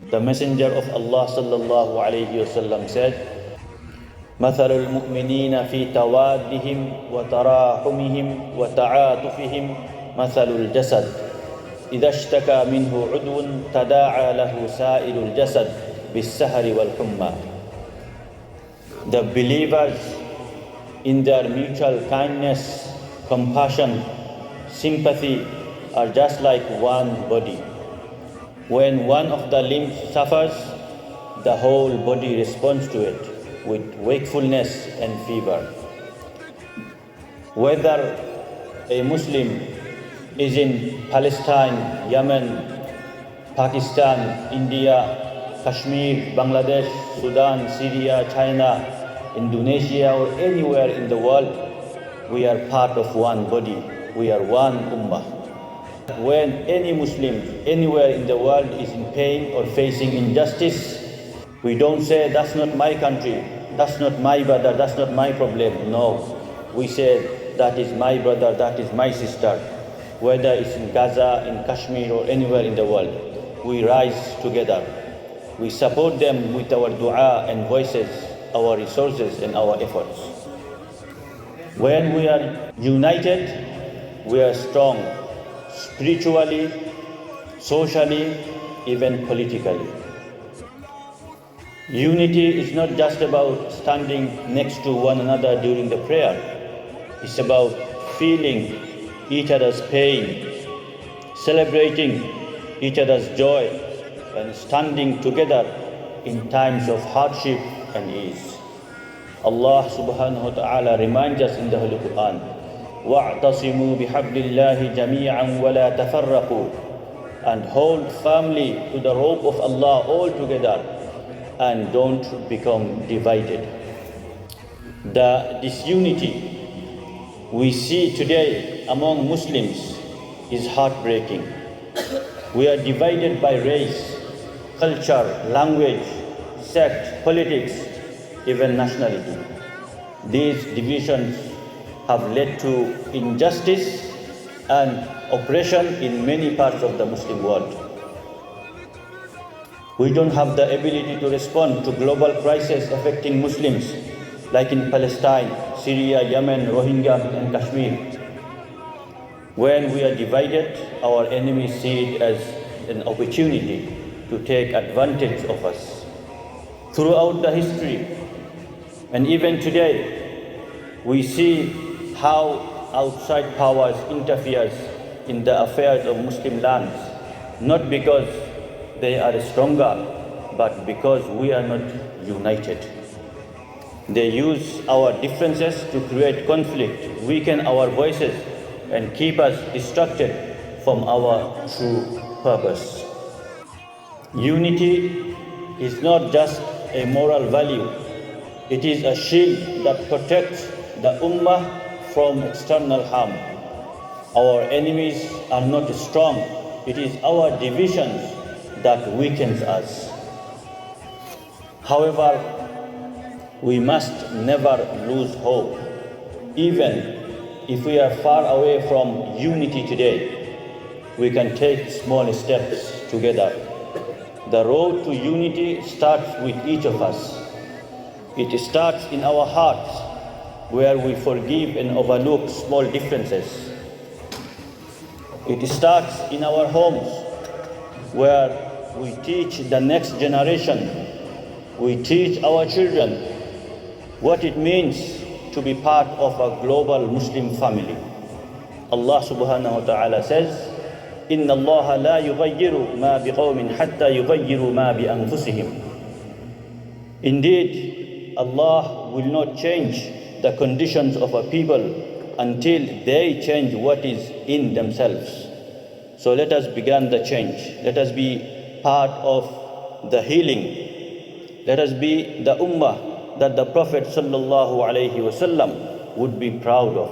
The Messenger of Allah sallallahu alayhi wasallam said, مثل المؤمنين في توادهم وتراحمهم وتعاطفهم مثل الجسد إذا اشتكى منه عضو تداعى له سائر الجسد بالسهر والحمى. The believers, in their mutual kindness, compassion, sympathy, are just like one body. When one of the limbs suffers, the whole body responds to it with wakefulness and fever. Whether a Muslim is in Palestine, Yemen, Pakistan, India, Kashmir, Bangladesh, Sudan, Syria, China, Indonesia, or anywhere in the world, we are part of one body. We are one ummah. When any Muslim anywhere in the world is in pain or facing injustice, we don't say, that's not my country, that's not my brother, that's not my problem. No, we say, that is my brother, that is my sister. Whether it's in Gaza, in Kashmir, or anywhere in the world, we rise together. We support them with our dua and voices, our resources and our efforts. When we are united, we are strong, spiritually, socially, even politically. Unity is not just about standing next to one another during the prayer. It's about feeling each other's pain, celebrating each other's joy, and standing together in times of hardship and ease. Allah subhanahu wa ta'ala reminds us in the Holy Quran, وَاعْتَصِمُوا بِحَبْلِ اللَّهِ جَمِيعًا وَلَا تَفَرَّقُوا, and hold firmly to the rope of Allah all together, and don't become divided. The disunity we see today among Muslims is heartbreaking. We are divided by race, culture, language, sect, politics, even nationality. These divisions have led to injustice and oppression in many parts of the Muslim world. We don't have the ability to respond to global crises affecting Muslims, like in Palestine, Syria, Yemen, Rohingya, and Kashmir. When we are divided, our enemies see it as an opportunity to take advantage of us. Throughout the history, and even today, we see how outside powers interferes in the affairs of Muslim lands, not because they are stronger, but because we are not united. They use our differences to create conflict, weaken our voices, and keep us distracted from our true purpose. Unity is not just a moral value, it is a shield that protects the ummah from external harm. Our enemies are not strong, it is our divisions that weakens us. However, we must never lose hope. Even if we are far away from unity today, we can take small steps together. The road to unity starts with each of us. It starts in our hearts, where we forgive and overlook small differences. It starts in our homes, where we teach the next generation, we teach our children what it means to be part of a global Muslim family. Allah subhanahu wa ta'ala says, إِنَّ اللَّهَ لَا يُغَيِّرُ مَا بِقَوْمٍ حَتَّى يُغَيِّرُوا مَا بِأَنفُسِهِمْ. Indeed, Allah will not change the conditions of a people until they change what is in themselves. So let us begin the change. Let us be part of the healing. Let us be the ummah that the Prophet sallallahu alaihi wasallam would be proud of.